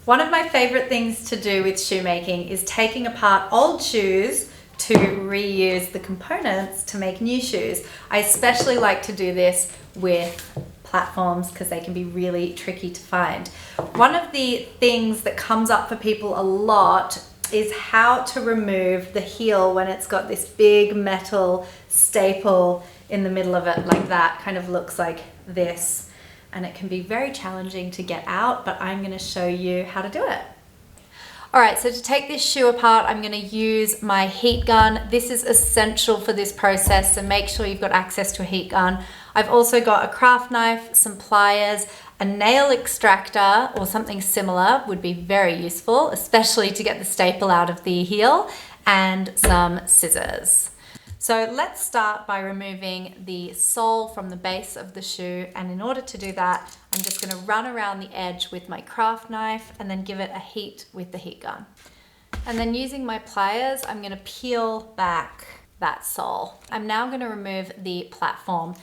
One of my favorite things to do with shoemaking is taking apart old shoes to reuse the components to make new shoes. I especially like to do this with platforms because they can be really tricky to find. One of the things that comes up for people a lot is how to remove the heel when it's got this big metal staple in the middle of it like that. Kind of looks like this, and it can be very challenging to get out, but I'm going to show you how to do it. Alright, so to take this shoe apart, I'm going to use my heat gun. This is essential for this process, so make sure you've got access to a heat gun. I've also got a craft knife, some pliers, a nail extractor or something similar would be very useful, especially to get the staple out of the heel, and some scissors. So let's start by removing the sole from the base of the shoe, and in order to do that, I'm just going to run around the edge with my craft knife and then give it a heat with the heat gun. And then using my pliers, I'm going to peel back that sole. I'm now going to remove the platform.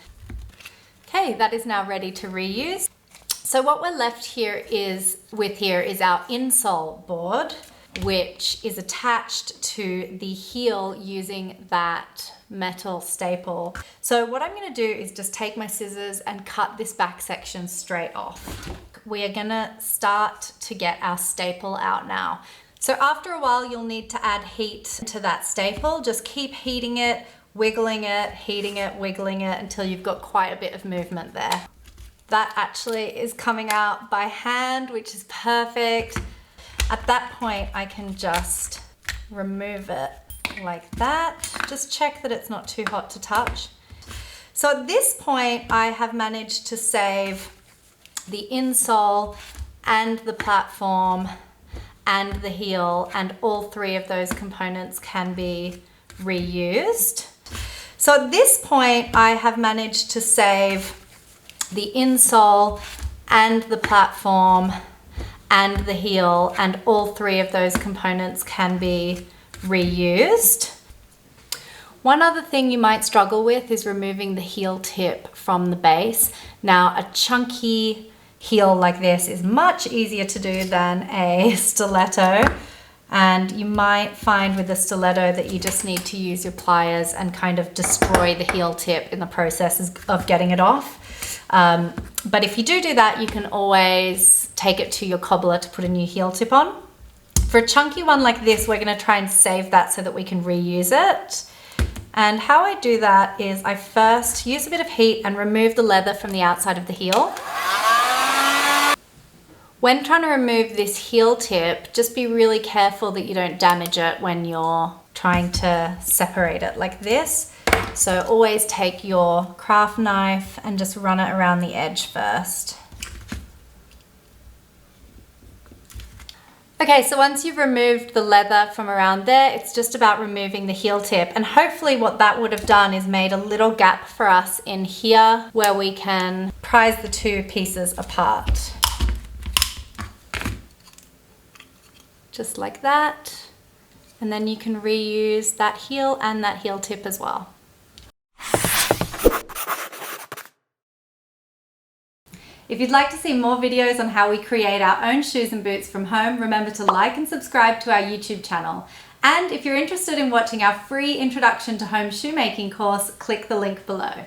Okay, that is now ready to reuse. So what we're left here is our insole board, which is attached to the heel using that metal staple. So what I'm going to do is just take my scissors and cut this back section straight off. We are going to start to get our staple out now. So after a while, you'll need to add heat to that staple. Just keep heating it, wiggling it, heating it, wiggling it until you've got quite a bit of movement there. That actually is coming out by hand, which is perfect. At that point, I can just remove it like that. Just check that it's not too hot to touch. So at this point, I have managed to save the insole and the platform and the heel, and all three of those components can be reused. So at this point, I have managed to save the insole and the platform and the heel, and all three of those components can be reused. One other thing you might struggle with is removing the heel tip from the base. Now, a chunky heel like this is much easier to do than a stiletto, and you might find with a stiletto that you just need to use your pliers and kind of destroy the heel tip in the process of getting it off. But if you do that, you can always take it to your cobbler to put a new heel tip on. For a chunky one like this, we're going to try and save that so that we can reuse it. And how I do that is I first use a bit of heat and remove the leather from the outside of the heel. When trying to remove this heel tip, just be really careful that you don't damage it when you're trying to separate it like this. So always take your craft knife and just run it around the edge first. Okay, so once you've removed the leather from around there, it's just about removing the heel tip. And hopefully what that would have done is made a little gap for us in here where we can prise the two pieces apart. Just like that. And then you can reuse that heel and that heel tip as well. If you'd like to see more videos on how we create our own shoes and boots from home, remember to like and subscribe to our YouTube channel. And if you're interested in watching our free Introduction to Home Shoemaking course, click the link below.